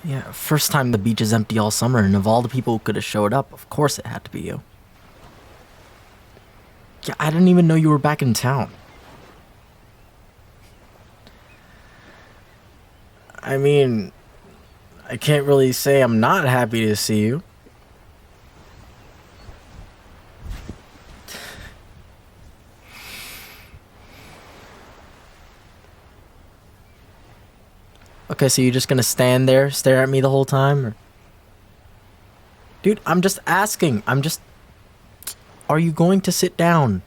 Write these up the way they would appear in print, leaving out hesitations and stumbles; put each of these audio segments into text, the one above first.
Yeah, first time the beach is empty all summer, and of all the people who could have showed up, of course it had to be you. Yeah, I didn't even know you were back in town. I mean, I can't really say I'm not happy to see you. Okay, so you're just gonna stand there, stare at me the whole time? Or... Dude, I'm just asking. Are you going to sit down?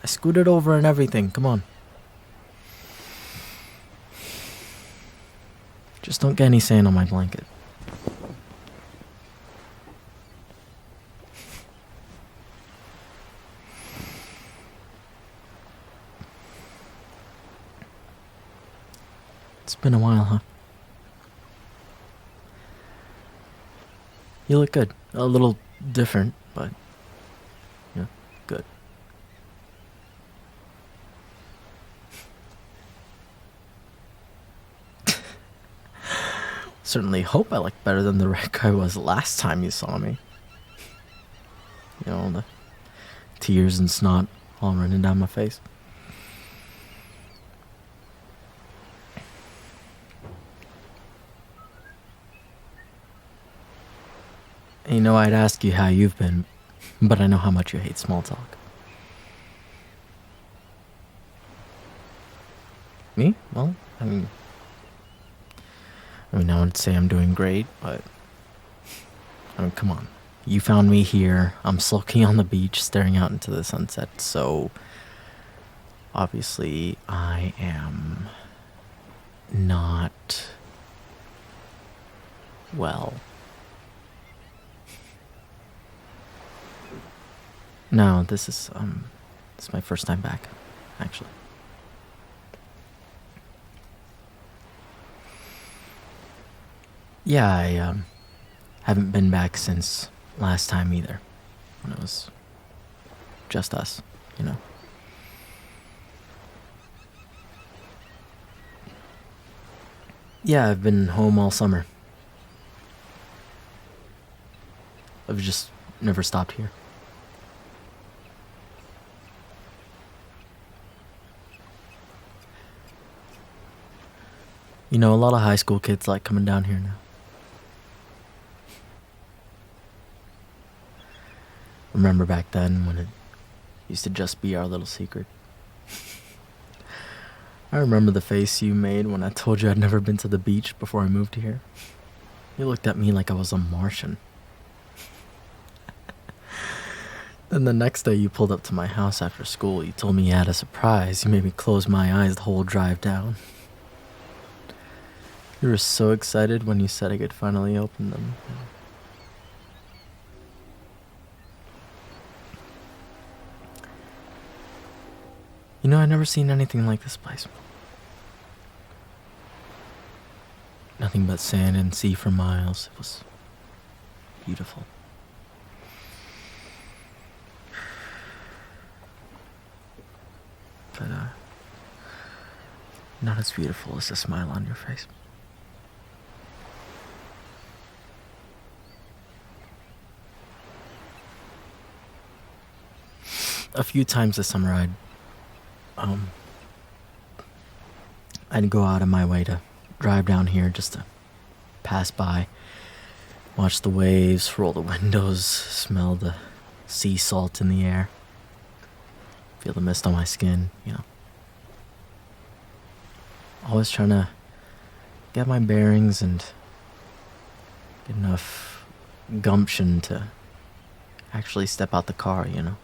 I scooted over and everything. Come on. Just don't get any sand on my blanket. It's been a while, huh? You look good. A little different, but yeah, good. Certainly hope I look better than the wreck I was last time you saw me. You know, the tears and snot all running down my face. You know, I'd ask you how you've been, but I know how much you hate small talk. Me? Well, I mean, I would say I'm doing great, but I mean, come on. You found me here. I'm sulking on the beach, staring out into the sunset, so obviously I am not well. No, this is my first time back, actually. Yeah, I haven't been back since last time either, when it was just us, you know. Yeah, I've been home all summer. I've just never stopped here. You know, a lot of high school kids like coming down here now. Remember back then when it used to just be our little secret? I remember the face you made when I told you I'd never been to the beach before I moved here. You looked at me like I was a Martian. Then the next day you pulled up to my house after school. You told me you had a surprise. You made me close my eyes the whole drive down. You were so excited when you said I could finally open them. You know, I've never seen anything like this place. Nothing but sand and sea for miles. It was beautiful. But, not as beautiful as the smile on your face. A few times this summer I'd go out of my way to drive down here just to pass by, watch the waves, roll the windows, smell the sea salt in the air, feel the mist on my skin, you know. Always trying to get my bearings and get enough gumption to actually step out the car, you know.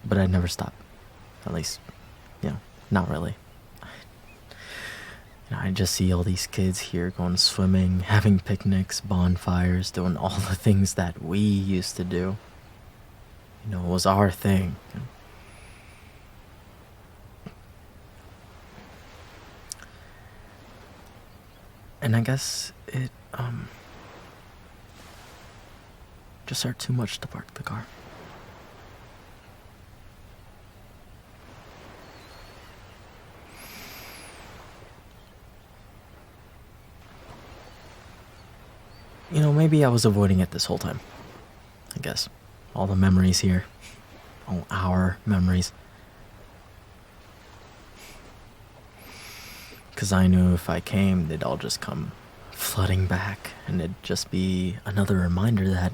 But I'd never stop. At least, you know, not really. I just see all these kids here going swimming, having picnics, bonfires, doing all the things that we used to do. You know, it was our thing. And I guess it, just hurt too much to park the car. You know, maybe I was avoiding it this whole time. I guess. All the memories here. All our memories. Because I knew if I came, they'd all just come flooding back. And it'd just be another reminder that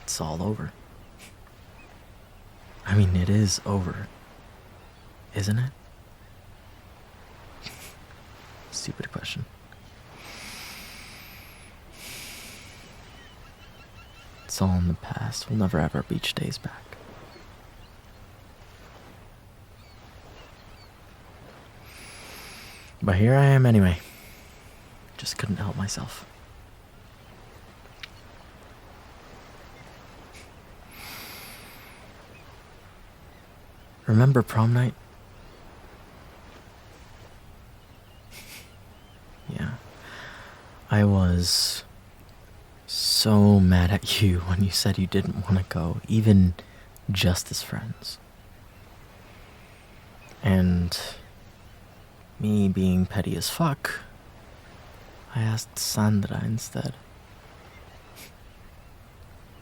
it's all over. I mean, it is over. Isn't it? Stupid question. It's all in the past. We'll never have our beach days back. But here I am anyway. Just couldn't help myself. Remember prom night? Yeah. I was so mad at you when you said you didn't want to go, even just as friends. And me being petty as fuck, I asked Sandra instead.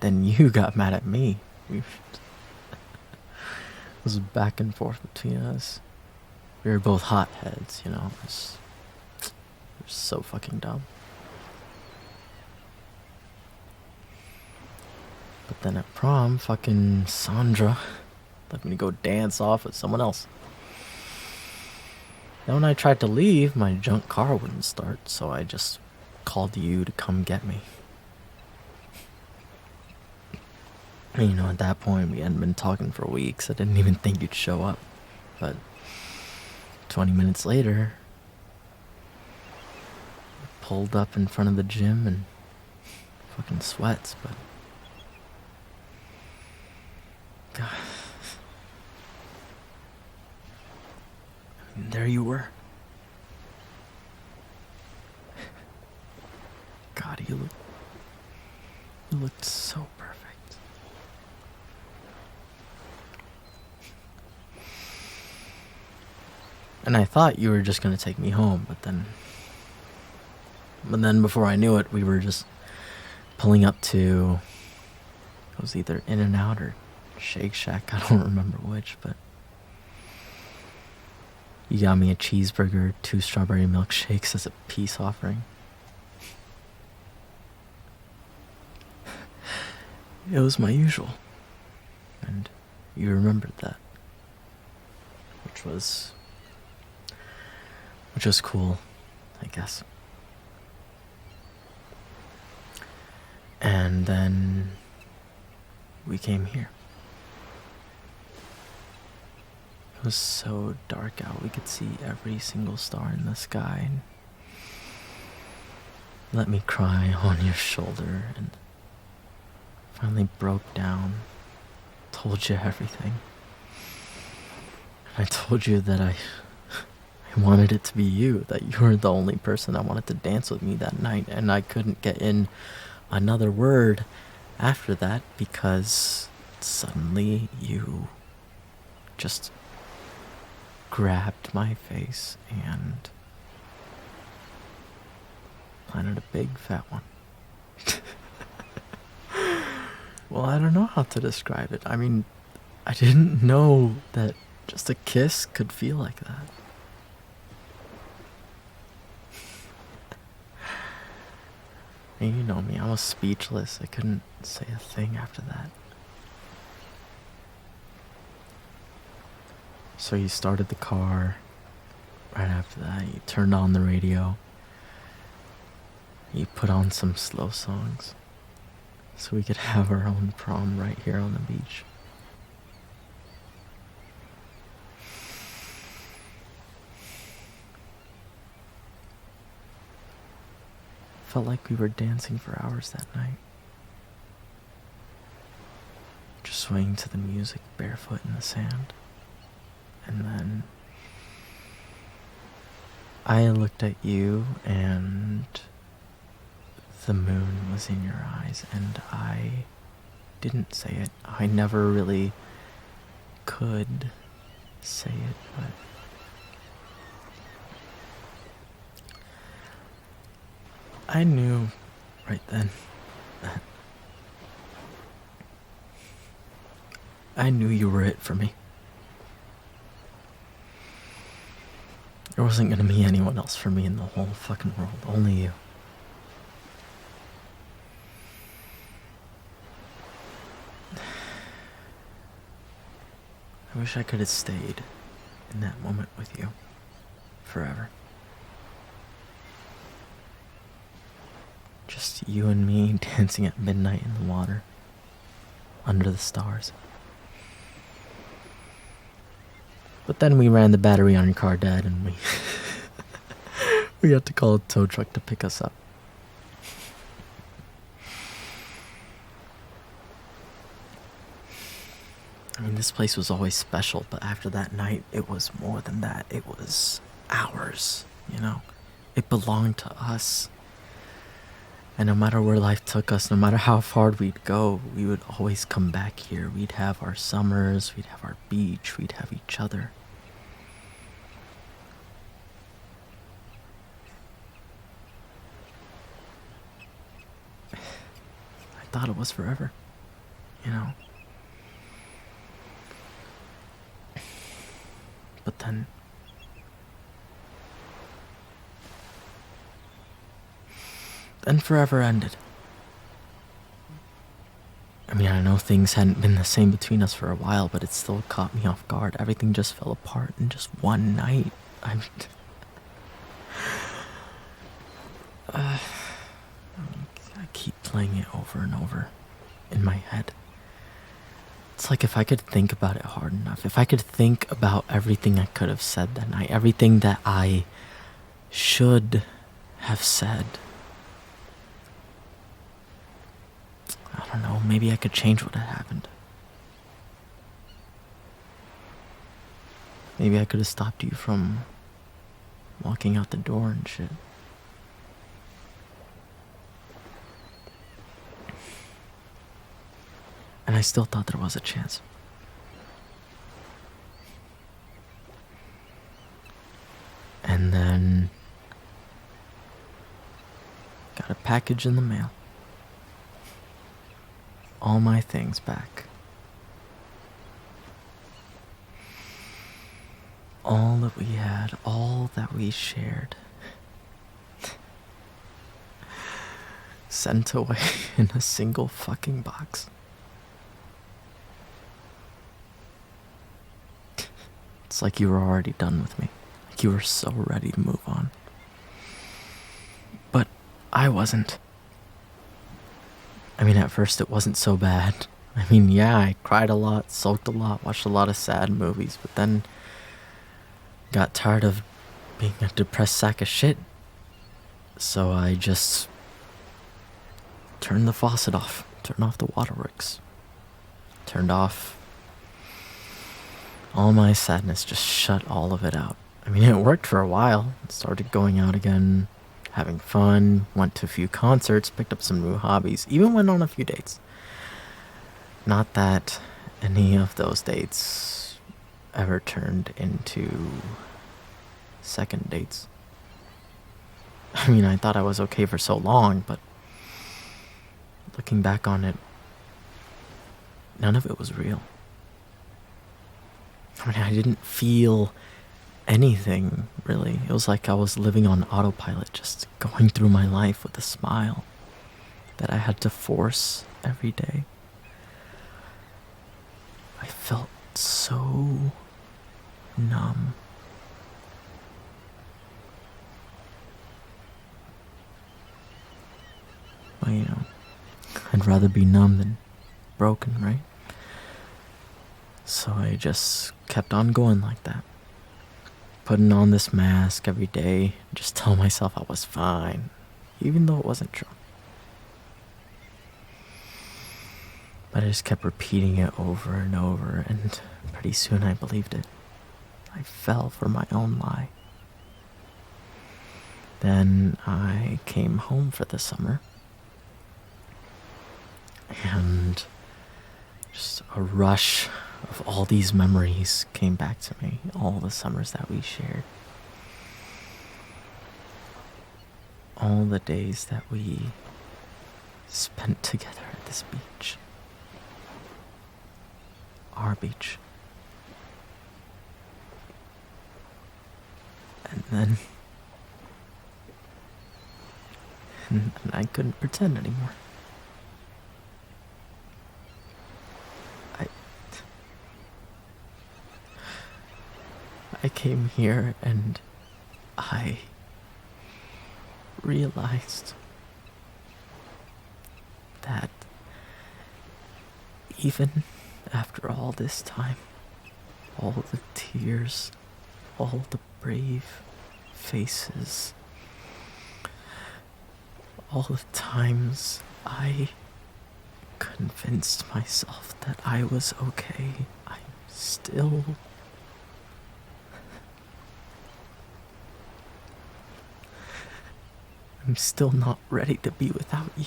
Then you got mad at me. It was back and forth between us. We were both hotheads, you know. It was so fucking dumb. But then at prom, fucking Sandra let me go dance off with someone else. Then when I tried to leave, my junk car wouldn't start, so I just called you to come get me. And you know, at that point, we hadn't been talking for weeks. I didn't even think you'd show up. But 20 minutes later, I pulled up in front of the gym and fucking sweats, but God. And there you were. God, you looked so perfect. And I thought you were just gonna take me home, but then before I knew it, we were just pulling up to, it was either In-N-Out or Shake Shack, I don't remember which, but you got me a cheeseburger, 2 strawberry milkshakes as a peace offering. It was my usual, and you remembered that, which was cool, I guess. And then we came here. It was so dark out, we could see every single star in the sky. And let me cry on your shoulder, and finally broke down, told you everything. And I told you that I wanted it to be you, that you were the only person that wanted to dance with me that night, and I couldn't get in another word after that because suddenly you just grabbed my face and planted a big fat one. Well, I don't know how to describe it. I mean, I didn't know that just a kiss could feel like that. And you know me, I was speechless. I couldn't say a thing after that. So you started the car. Right after that, you turned on the radio. You put on some slow songs so we could have our own prom right here on the beach. Felt like we were dancing for hours that night. Just swaying to the music barefoot in the sand. And then I looked at you and the moon was in your eyes, and I didn't say it. I never really could say it, but I knew right then. I knew you were it for me. There wasn't gonna be anyone else for me in the whole fucking world, only you. I wish I could have stayed in that moment with you forever. Just you and me dancing at midnight in the water, under the stars. But then we ran the battery on your car, Dad, and we had to call a tow truck to pick us up. I mean, this place was always special, but after that night, it was more than that. It was ours, you know? It belonged to us. And no matter where life took us, no matter how far we'd go, we would always come back here. We'd have our summers, we'd have our beach, we'd have each other. I thought it was forever, you know? But then forever ended. I mean, I know things hadn't been the same between us for a while, but it still caught me off guard. Everything just fell apart in just one night. I keep playing it over and over in my head. It's like if I could think about it hard enough, if I could think about everything I could have said that night, everything that I should have said, I don't know, maybe I could change what had happened. Maybe I could have stopped you from walking out the door and shit. And I still thought there was a chance. And then got a package in the mail. All my things back. All that we had, all that we shared. Sent away in a single fucking box. It's like you were already done with me. Like you were so ready to move on. But I wasn't. I mean, at first it wasn't so bad. I mean, yeah, I cried a lot, sulked a lot, watched a lot of sad movies, but then got tired of being a depressed sack of shit. So I just turned the faucet off, turned off the waterworks, turned off all my sadness, just shut all of it out. I mean, it worked for a while. Started going out again, having fun, went to a few concerts, picked up some new hobbies, even went on a few dates. Not that any of those dates ever turned into second dates. I mean, I thought I was okay for so long, but looking back on it, none of it was real. I mean, I didn't feel anything, really. It was like I was living on autopilot, just going through my life with a smile that I had to force every day. I felt so numb. Well, you know, I'd rather be numb than broken, right? So I just kept on going like that. Putting on this mask every day, just tell myself I was fine, even though it wasn't true. But I just kept repeating it over and over, and pretty soon I believed it. I fell for my own lie. Then I came home for the summer, and just a rush of all these memories came back to me, all the summers that we shared, all the days that we spent together at this beach. Our beach. And then I couldn't pretend anymore. I came here and I realized that even after all this time, all the tears, all the brave faces, all the times I convinced myself that I was okay, I'm still not ready to be without you.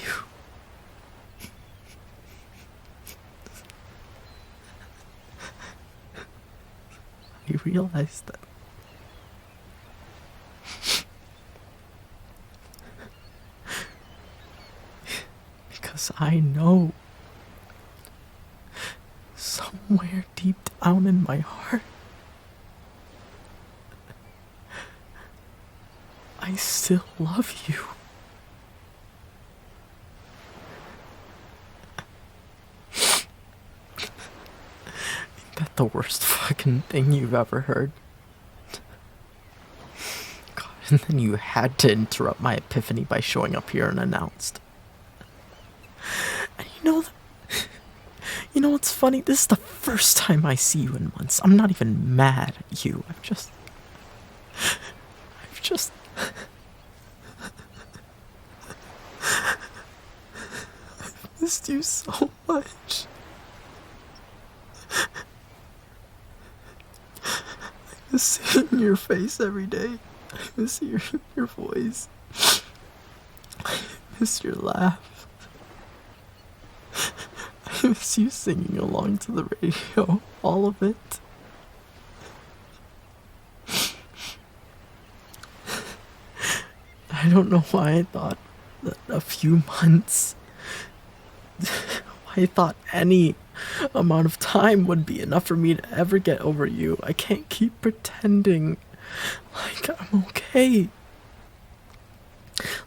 I realized that because I know somewhere deep down in my heart I still love you. Ain't that the worst fucking thing you've ever heard? God, and then you had to interrupt my epiphany by showing up here unannounced. And you know what's funny? This is the first time I see you in months. I'm not even mad at you. I've just I've missed you so much. I miss seeing your face every day. I miss hearing your voice. I miss your laugh. I miss you singing along to the radio. All of it. I don't know why I thought that a few months, why I thought any amount of time would be enough for me to ever get over you. I can't keep pretending like I'm okay.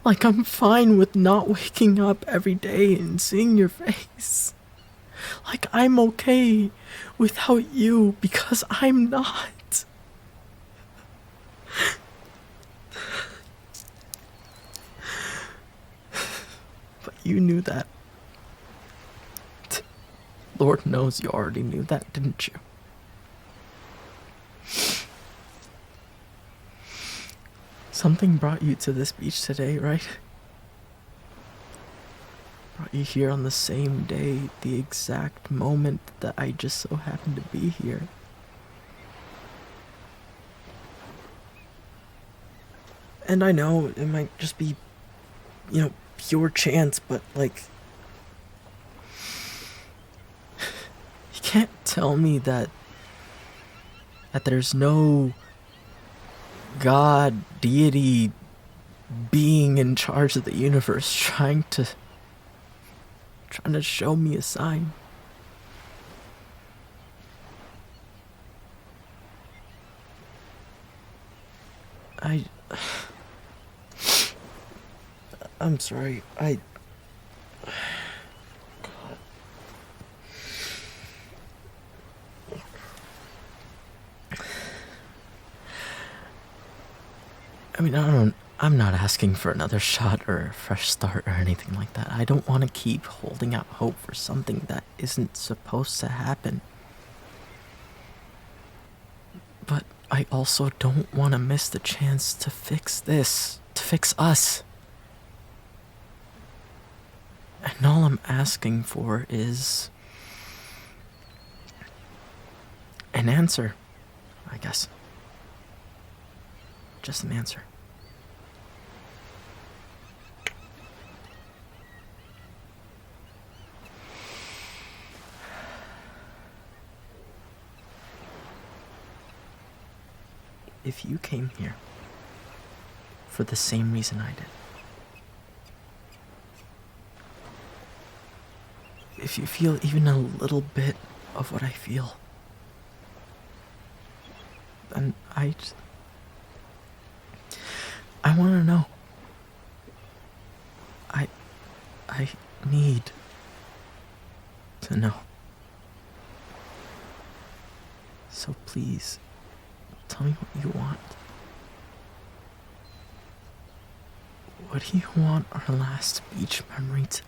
Like I'm fine with not waking up every day and seeing your face. Like I'm okay without you because I'm not. You knew that. Lord knows you already knew that, didn't you? Something brought you to this beach today, right? Brought you here on the same day, the exact moment that I just so happened to be here. And I know it might just be, pure chance, but like, you can't tell me that there's no God, deity, being in charge of the universe trying to show me a sign. I'm sorry, God. I mean, I'm not asking for another shot or a fresh start or anything like that. I don't want to keep holding out hope for something that isn't supposed to happen. But I also don't want to miss the chance to fix this, to fix us. And all I'm asking for is an answer, I guess. Just an answer. If you came here for the same reason I did, if you feel even a little bit of what I feel, then I want to know. I need to know. So please, tell me what you want. What do you want our last beach memory to